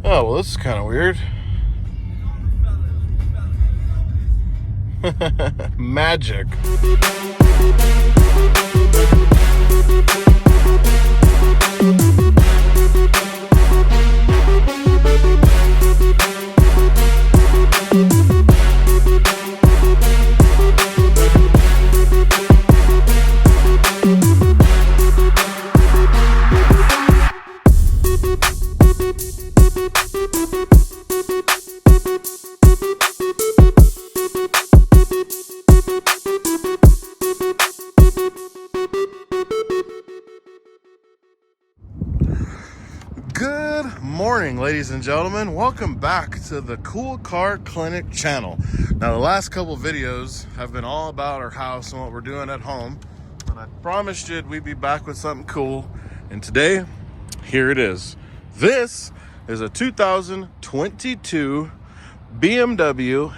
Oh, well, this is kind of weird. Magic. Good morning, ladies and gentlemen. Welcome back to the Cool Car Clinic channel. Now, the last couple videos have been all about our house and what we're doing at home. And I promised you we'd be back with something cool. And today, here it is. This is a 2022 BMW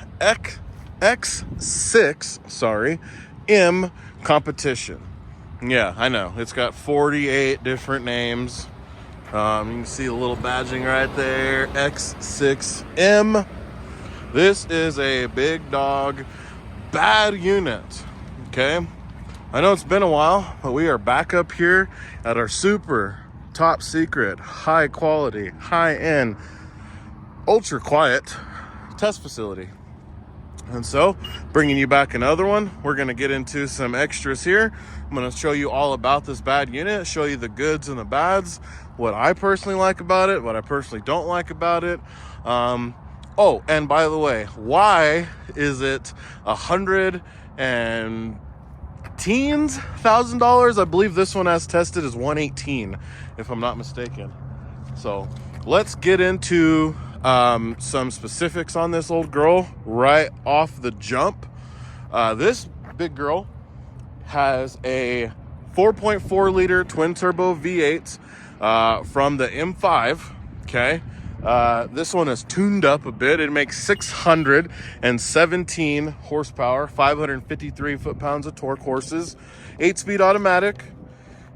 X6 M competition. Yeah, I know. It's got 48 different names. You can see a little badging right there, X6 M. This is a big dog, bad unit, okay? I know it's been a while, but we are back up here at our super top secret, high quality, high end, ultra quiet test facility. And so, bringing you back another one. We're going to get into some extras here. I'm going to show you all about this bad unit, show you the goods and the bads, what I personally like about it, what I personally don't like about it. Oh, and by the way, why is it $110,000? I believe this one as tested is 118, if I'm not mistaken. So let's get into some specifics on this old girl right off the jump. This big girl has a 4.4 liter twin turbo V8 from the M5. Okay, this one is tuned up a bit. It makes 617 horsepower, 553 foot-pounds of torque horses, 8-speed automatic.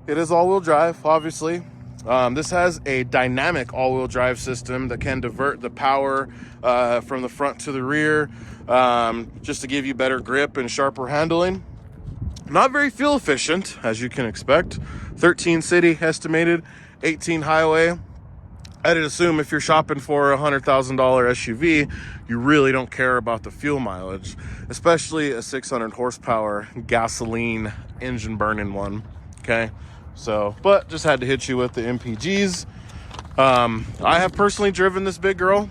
It is all-wheel drive, obviously. This has a dynamic all-wheel drive system that can divert the power from the front to the rear, just to give you better grip and sharper handling. Not very fuel efficient, as you can expect. 13 city estimated, 18 highway. I'd assume if you're shopping for a $100,000 SUV, you really don't care about the fuel mileage, especially a 600 horsepower gasoline engine burning one. Okay. So, but just had to hit you with the MPGs. I have personally driven this big girl,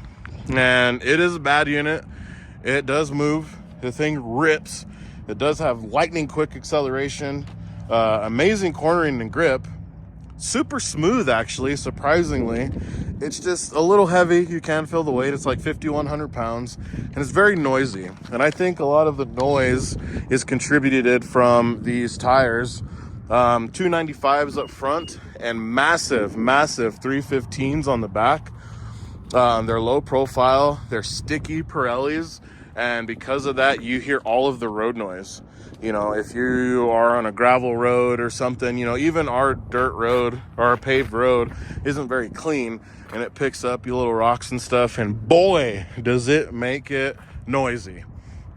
and it is a bad unit. It does move. The thing rips. It does have lightning quick acceleration, amazing cornering and grip. Super smooth, actually, surprisingly. It's just a little heavy. You can feel the weight. It's like 5,100 pounds, and it's very noisy. And I think a lot of the noise is contributed from these tires. 295s up front and massive 315s on the back. They're low profile, they're sticky Pirellis, and because of that you hear all of the road noise. You know, if you are on a gravel road or something, you know, even our dirt road or our paved road isn't very clean, and it picks up your little rocks and stuff, and boy does it make it noisy.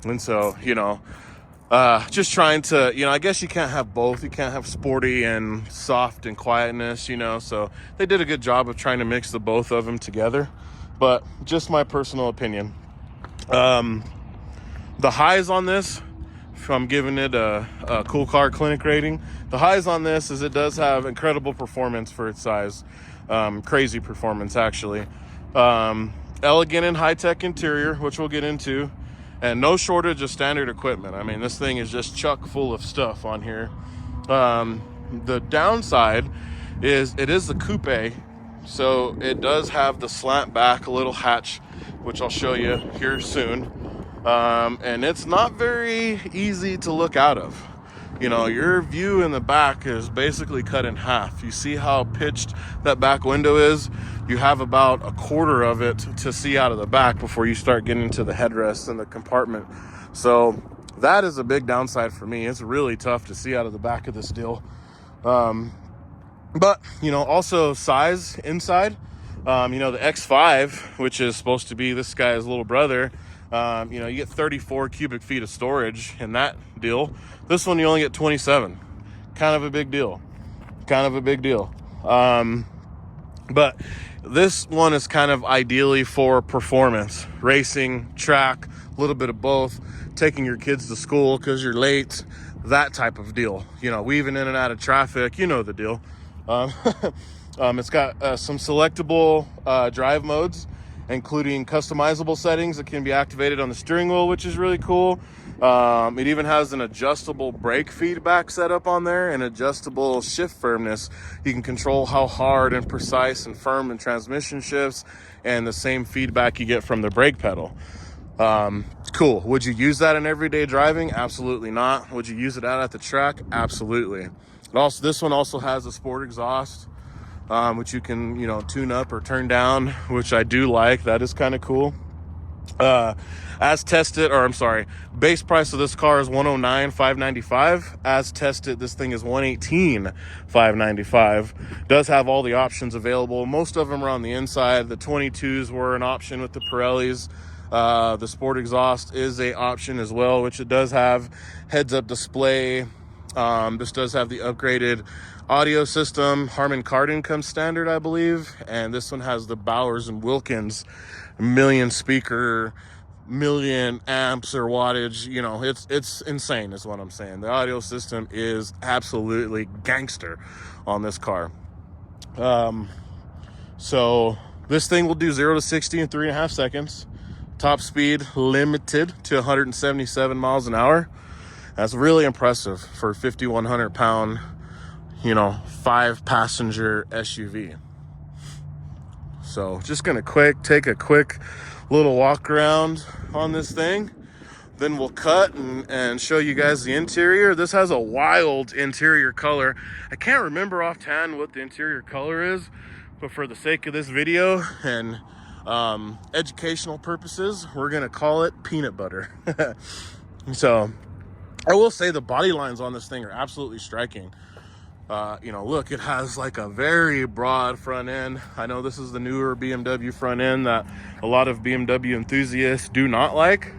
And so, you know, just trying to, you know, I guess you can't have both. You can't have sporty and soft and quietness, you know, so they did a good job of trying to mix the both of them together. But just my personal opinion. The highs on this, if I'm giving it a Cool Car Clinic rating, the highs on this is it does have incredible performance for its size. Crazy performance, actually. Elegant and high-tech interior, which we'll get into. And no shortage of standard equipment. I mean, this thing is just chock full of stuff on here. The downside is it is the coupe, so it does have the slant back, a little hatch, which I'll show you here soon. And it's not very easy to look out of. You know, your view in the back is basically cut in half. You see how pitched that back window is? You have about a quarter of it to see out of the back before you start getting into the headrest and the compartment. So that is a big downside for me. It's really tough to see out of the back of this deal. But, you know, also size inside. You know, the X5, which is supposed to be this guy's little brother, you know, you get 34 cubic feet of storage in that deal. This one, you only get 27. Kind of a big deal. Kind of a big deal. But this one is kind of ideally for performance, racing, track, a little bit of both, taking your kids to school because you're late, that type of deal. You know, weaving in and out of traffic, you know the deal. It's got some selectable drive modes, including customizable settings that can be activated on the steering wheel, which is really cool. It even has an adjustable brake feedback setup on there and adjustable shift firmness. You can control how hard and precise and firm the transmission shifts, and the same feedback you get from the brake pedal. Cool. Would you use that in everyday driving? Absolutely not. Would you use it out at the track? Absolutely. This one also has a sport exhaust, which you can, you know, tune up or turn down, which I do like. That is kind of cool. As tested, or I'm sorry, base price of this car is $109,595. As tested, this thing is $118,595. Does have all the options available. Most of them are on the inside. The 22s were an option with the Pirellis. The sport exhaust is a option as well, which it does have heads-up display. This does have the upgraded audio system. Harman Kardon comes standard, I believe, and this one has the Bowers and Wilkins million speaker, million amps or wattage. You know, it's insane is what I'm saying. The audio system is absolutely gangster on this car. So this thing will do 0 to 60 in 3.5 seconds. Top speed limited to 177 miles an hour. That's really impressive for a 5,100 pound, you know, 5-passenger SUV. So just gonna take a quick little walk around on this thing. Then we'll cut and show you guys the interior. This has a wild interior color. I can't remember offhand what the interior color is, but for the sake of this video and educational purposes, we're gonna call it peanut butter. So I will say the body lines on this thing are absolutely striking. You know, look, it has like a very broad front end. I know this is the newer BMW front end that a lot of BMW enthusiasts do not like.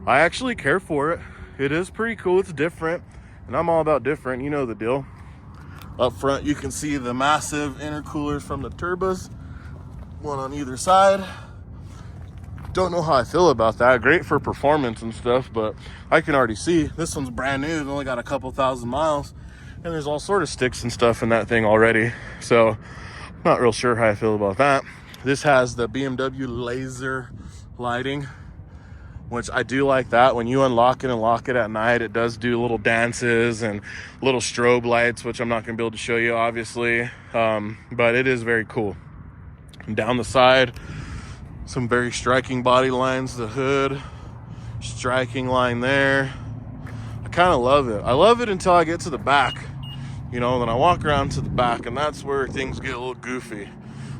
I actually care for it. It is pretty cool. It's different, and I'm all about different. You know the deal. Up front, you can see the massive intercoolers from the turbos, one on either side. Don't know how I feel about that. Great for performance and stuff, but I can already see this one's brand new. It's only got a couple thousand miles, and there's all sort of sticks and stuff in that thing already. So not real sure how I feel about that. This has the BMW laser lighting, which I do like that. When you unlock it and lock it at night, it does do little dances and little strobe lights, which I'm not going to be able to show you, obviously. But it is very cool. And down the side, some very striking body lines. The hood, striking line there. I kind of love it. I love it until I get to the back. You know, then I walk around to the back, and that's where things get a little goofy.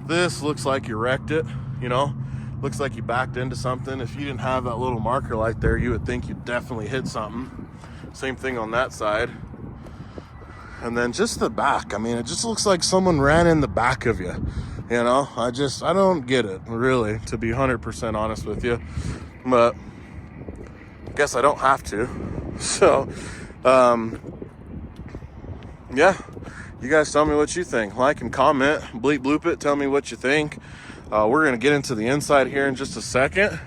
This looks like you wrecked it, you know. Looks like you backed into something. If you didn't have that little marker light there, you would think you definitely hit something. Same thing on that side. And then just the back. I mean, it just looks like someone ran in the back of you. You know, I don't get it, really, to be 100% honest with you. But I guess I don't have to. So, yeah. You guys tell me what you think. Like and comment. Bleep bloop it. Tell me what you think. We're going to get into the inside here in just a second.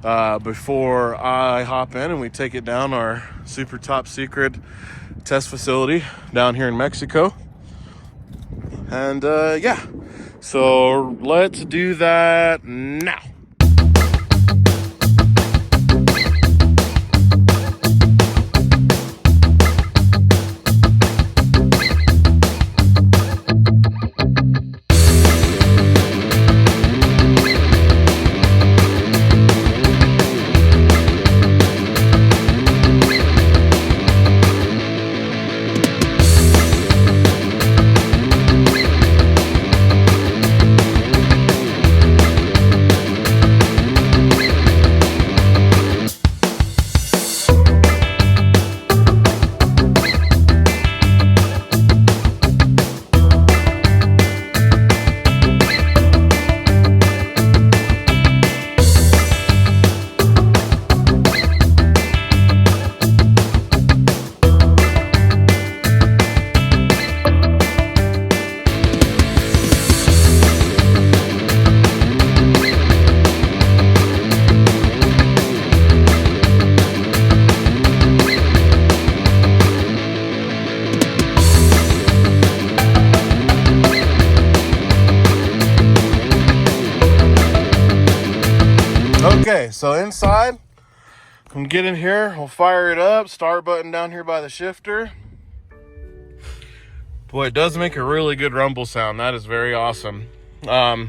Before I hop in and we take it down our super top secret test facility down here in Mexico. And yeah, so let's do that now. Okay, so inside, I'm get in here, we'll fire it up, start button down here by the shifter. Boy, it does make a really good rumble sound. That is very awesome. I'll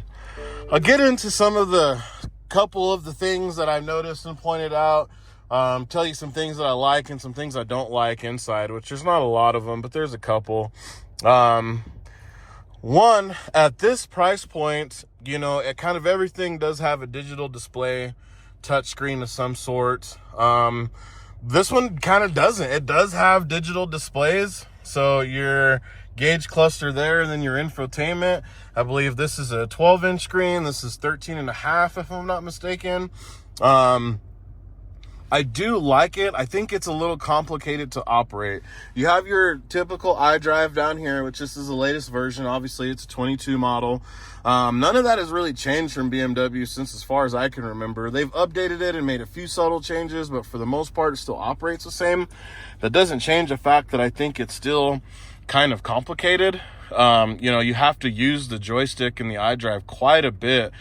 get into some of the couple of the things that I've noticed and pointed out. Tell you some things that I like and some things I don't like inside, which there's not a lot of them, but there's a couple. One, at this price point, you know, it kind of everything does have a digital display, touchscreen of some sort. This one kind of doesn't. It does have digital displays. So your gauge cluster there, and then your infotainment. I believe this is a 12-inch screen. This is 13.5, if I'm not mistaken. I do like it. I think it's a little complicated to operate. You have your typical iDrive down here, which this is the latest version. Obviously, it's a 22 model. None of that has really changed from BMW since as far as I can remember. They've updated it and made a few subtle changes, but for the most part, it still operates the same. That doesn't change the fact that I think it's still kind of complicated. You know, you have to use the joystick and the iDrive quite a bit.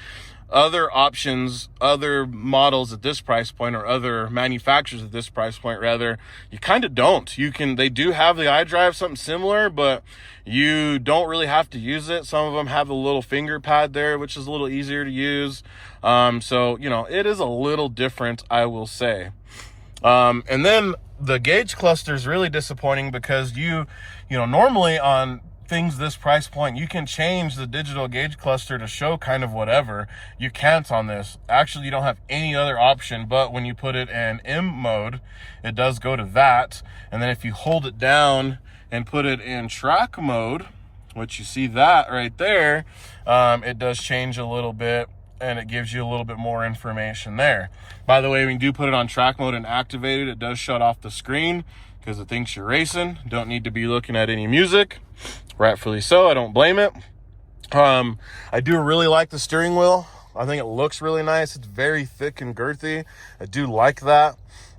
Other options, other models at this price point, or other manufacturers at this price point rather, you kind of don't. They do have the iDrive, something similar, but you don't really have to use it. Some of them have a little finger pad there, which is a little easier to use. So, you know, it is a little different, I will say. And then the gauge cluster is really disappointing because you know, normally on things this price point, you can change the digital gauge cluster to show kind of whatever. You can't on this. Actually, you don't have any other option, but when you put it in M mode, it does go to that. And then if you hold it down and put it in track mode, which you see that right there, it does change a little bit, and it gives you a little bit more information there. By the way, when you do put it on track mode and activate it, it does shut off the screen because it thinks you're racing. Don't need to be looking at any music. Rightfully so, I don't blame it. I do really like the steering wheel. I think it looks really nice. It's very thick and girthy. I do like that.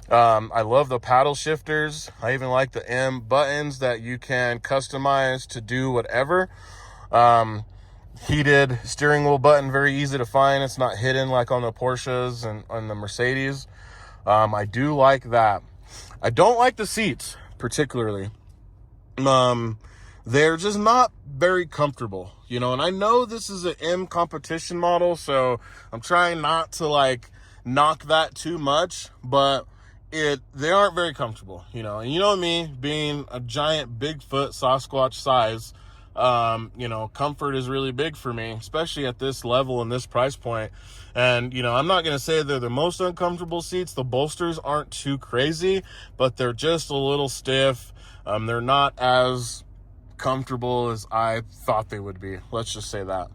I love the paddle shifters. I even like the M buttons that you can customize to do whatever. Heated steering wheel button, very easy to find. It's not hidden like on the Porsches and on the Mercedes. I do like that. I don't like the seats particularly. They're just not very comfortable, you know, and I know this is an M competition model, so I'm trying not to like knock that too much, but they aren't very comfortable, you know. And you know me, being a giant Bigfoot Sasquatch size, you know, comfort is really big for me, especially at this level and this price point. And, you know, I'm not going to say they're the most uncomfortable seats. The bolsters aren't too crazy, but they're just a little stiff. They're not as comfortable as I thought they would be. Let's just say that.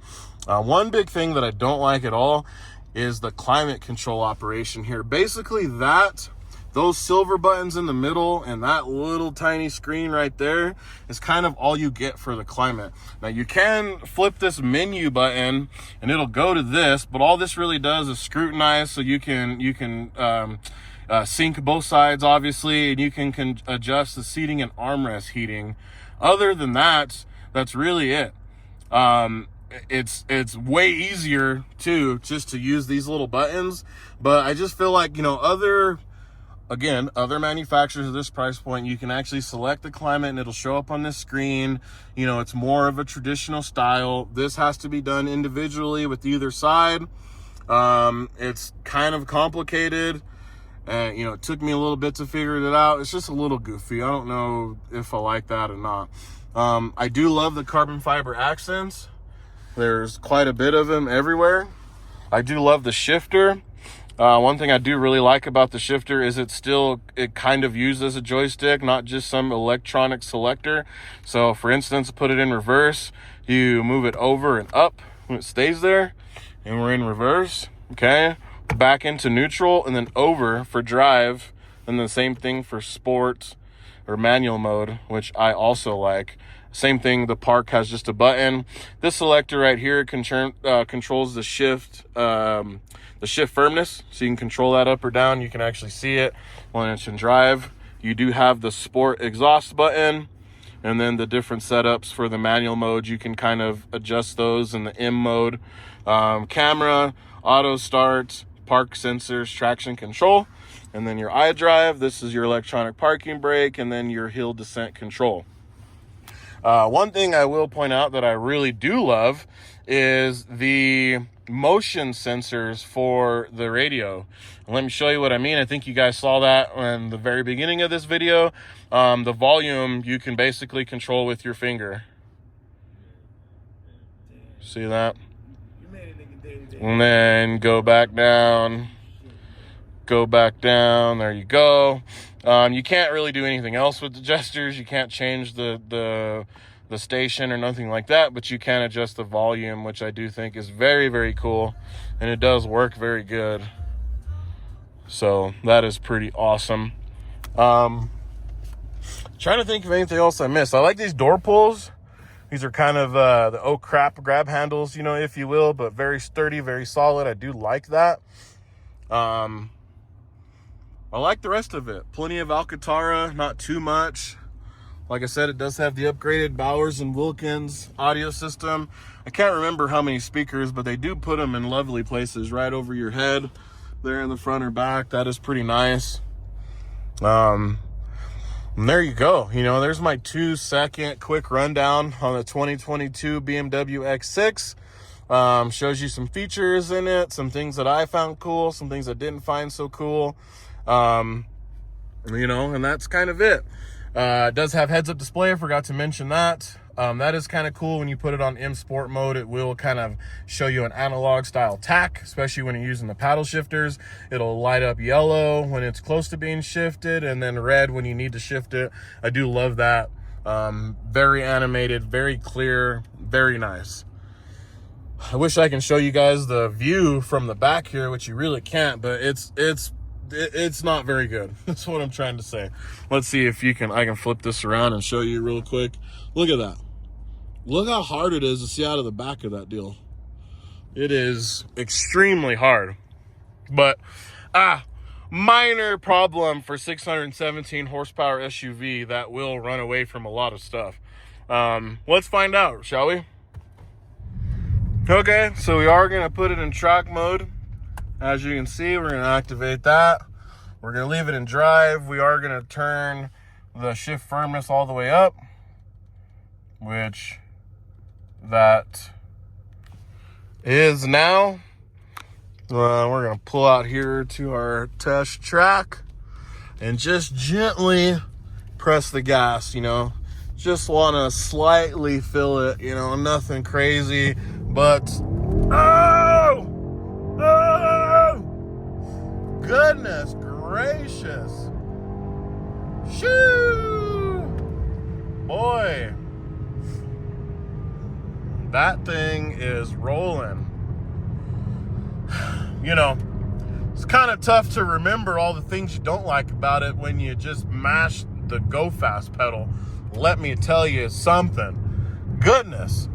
One big thing that I don't like at all is the climate control operation here. Basically those silver buttons in the middle and that little tiny screen right there is kind of all you get for the climate. Now you can flip this menu button and it'll go to this, but all this really does is scrutinize, so you can sync both sides obviously, and you can adjust the seating and armrest heating. Other than that, that's really it. It's way easier too, just to use these little buttons. But I just feel like, you know, other manufacturers at this price point, you can actually select the climate and it'll show up on this screen. You know, it's more of a traditional style. This has to be done individually with either side. It's kind of complicated. You know, it took me a little bit to figure it out. It's just a little goofy. I don't know if I like that or not. I do love the carbon fiber accents. There's quite a bit of them everywhere. I do love the shifter. One thing I do really like about the shifter is it kind of used as a joystick, not just some electronic selector. So for instance, put it in reverse, you move it over and up when it stays there, and we're in reverse. Okay. Back into neutral and then over for drive, and the same thing for sport or manual mode, which I also like. Same thing, the park has just a button. This selector right here controls the shift firmness, so you can control that up or down. You can actually see it when it's in drive. You do have the sport exhaust button, and then the different setups for the manual mode, you can kind of adjust those in the M mode. Camera, auto start, park sensors, traction control, and then your iDrive. This is your electronic parking brake, and then your hill descent control. One thing I will point out that I really do love is the motion sensors for the radio. And let me show you what I mean. I think you guys saw that in the very beginning of this video. The volume you can basically control with your finger. See that? And then go back down. Go back down. There you go. You can't really do anything else with the gestures. You can't change the station or nothing like that, but you can adjust the volume, which I do think is very, very cool, and it does work very good. So that is pretty awesome. Trying to think of anything else I missed. I like these door pulls. These are kind of the oh crap grab handles, you know, if you will, but very sturdy, very solid. I do like that. I like the rest of it. Plenty of Alcantara, not too much. Like I said, it does have the upgraded Bowers and Wilkins audio system. I can't remember how many speakers, but they do put them in lovely places right over your head there in the front or back. That is pretty nice. And there you go. You know, there's my 2-second quick rundown on the 2022 BMW X6. Shows you some features in it, some things that I found cool, some things I didn't find so cool. You know, and that's kind of it. It does have heads-up display. I forgot to mention that. That is kind of cool. When you put it on M Sport mode, it will kind of show you an analog style tack, especially when you're using the paddle shifters. It'll light up yellow when it's close to being shifted, and then red when you need to shift it. I do love that. Very animated, very clear, very nice. I wish I can show you guys the view from the back here, which you really can't, but it's not very good. That's what I'm trying to say. Let's see if I can flip this around and show you real quick. Look at that. Look how hard it is to see out of the back of that deal. It is extremely hard. But minor problem for 617 horsepower SUV that will run away from a lot of stuff. Let's find out, shall we? Okay, so we are gonna put it in track mode. As you can see, we're gonna activate that. We're gonna leave it in drive. We are gonna turn the shift firmness all the way up, which that is now. We're gonna pull out here to our test track and just gently press the gas, you know. Just wanna slightly feel it, you know, nothing crazy, but goodness gracious. Shoo! Boy, that thing is rolling. You know, it's kind of tough to remember all the things you don't like about it when you just mash the go fast pedal. Let me tell you something. Goodness.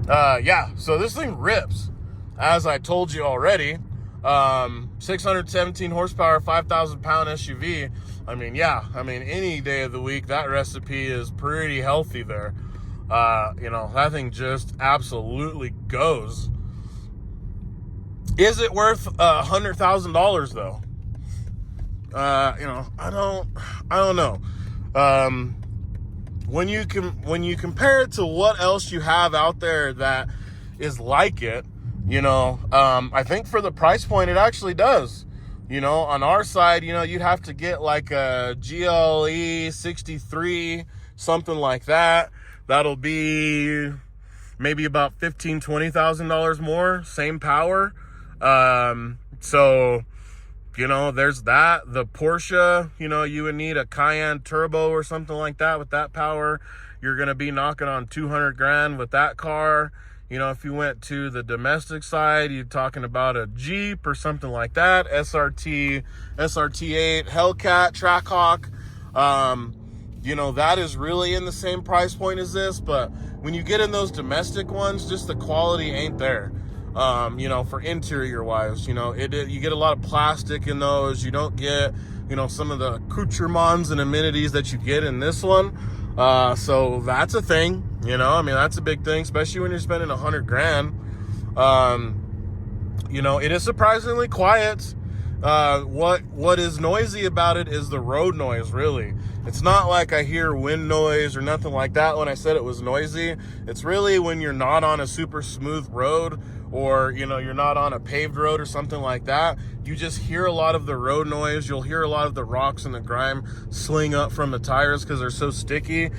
Yeah, so this thing rips. As I told you already, 617 horsepower, 5,000 pound SUV. I mean, yeah, I mean, any day of the week, that recipe is pretty healthy there. You know, that thing just absolutely goes. Is it worth $100,000 though? You know, I don't know. When you compare it to what else you have out there that is like it, you know, I think for the price point, it actually does. You know, on our side, you know, you'd have to get like a GLE 63, something like that. That'll be maybe about $15,000-$20,000 more, same power. So, you know, there's that. The Porsche, you know, you would need a Cayenne turbo or something like that with that power. You're going to be knocking on 200 grand with that car. You know, if you went to the domestic side, you're talking about a Jeep or something like that. SRT 8, Hellcat, Trackhawk. You know, that is really in the same price point as this. But when you get in those domestic ones, just the quality ain't there. You know, for interior wise, you know, you get a lot of plastic in those. You don't get, you know, some of the accoutrements and amenities that you get in this one. So that's a thing, you know, I mean, that's a big thing, especially when you're spending 100 grand. you know, it is surprisingly quiet. What is noisy about it is the road noise, really. It's not like I hear wind noise or nothing like that when I said it was noisy. It's really when you're not on a super smooth road, or, you know, you're not on a paved road or something like that. You just hear a lot of the road noise. You'll hear a lot of the rocks and the grime sling up from the tires because they're so sticky.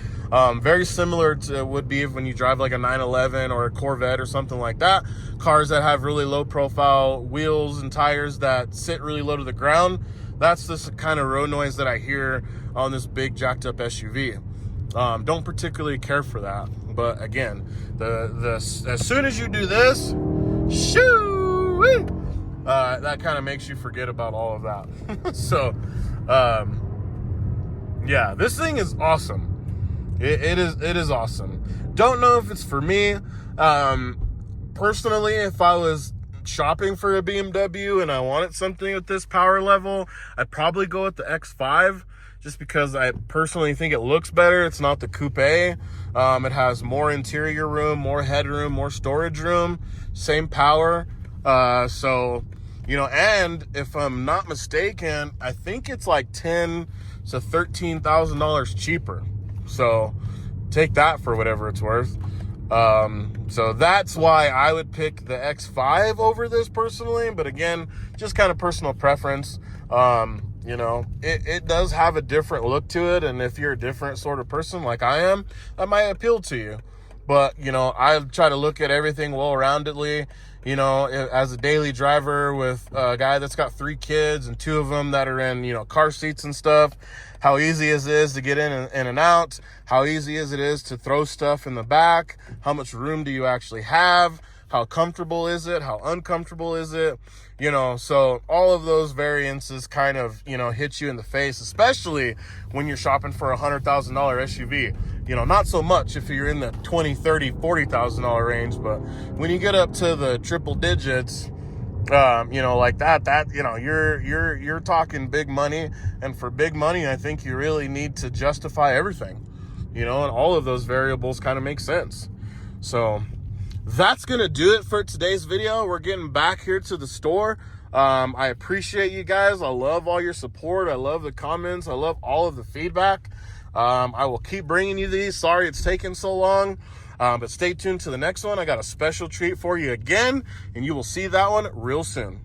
Very similar to would be when you drive like a 911 or a Corvette or something like that. Cars that have really low profile wheels and tires that sit really low to the ground. That's the kind of road noise that I hear on this big jacked up SUV. Don't particularly care for that. But again, as soon as you do this, shoo, that kind of makes you forget about all of that. So, yeah, this thing is awesome. It is awesome. Don't know if it's for me. Personally, if I was shopping for a BMW and I wanted something with this power level, I'd probably go with the X5, just because I personally think it looks better. It's not the coupe. It has more interior room, more headroom, more storage room, same power. So, you know, and if I'm not mistaken, I think it's like $10,000 to $13,000 cheaper. So take that for whatever it's worth. So that's why I would pick the X5 over this personally. But again, just kind of personal preference. You know, it does have a different look to it. And if you're a different sort of person like I am, that might appeal to you. But, you know, I try to look at everything well-roundedly. You know, as a daily driver with a guy that's got 3 kids and 2 of them that are in, you know, car seats and stuff, how easy it is to get in and out, how easy it is to throw stuff in the back, how much room do you actually have, how comfortable is it, how uncomfortable is it, you know. So all of those variances kind of, you know, hit you in the face, especially when you're shopping for a $100,000 SUV. You know, not so much if you're in the $20,000, $30,000, $40,000 range, but when you get up to the triple digits, you know, like that, you know, you're talking big money. And for big money, I think you really need to justify everything, you know, and all of those variables kind of make sense. So that's going to do it for today's video. We're getting back here to the store. I appreciate you guys. I love all your support. I love the comments. I love all of the feedback. I will keep bringing you these. Sorry it's taken so long. But stay tuned to the next one. I got a special treat for you again, and you will see that one real soon.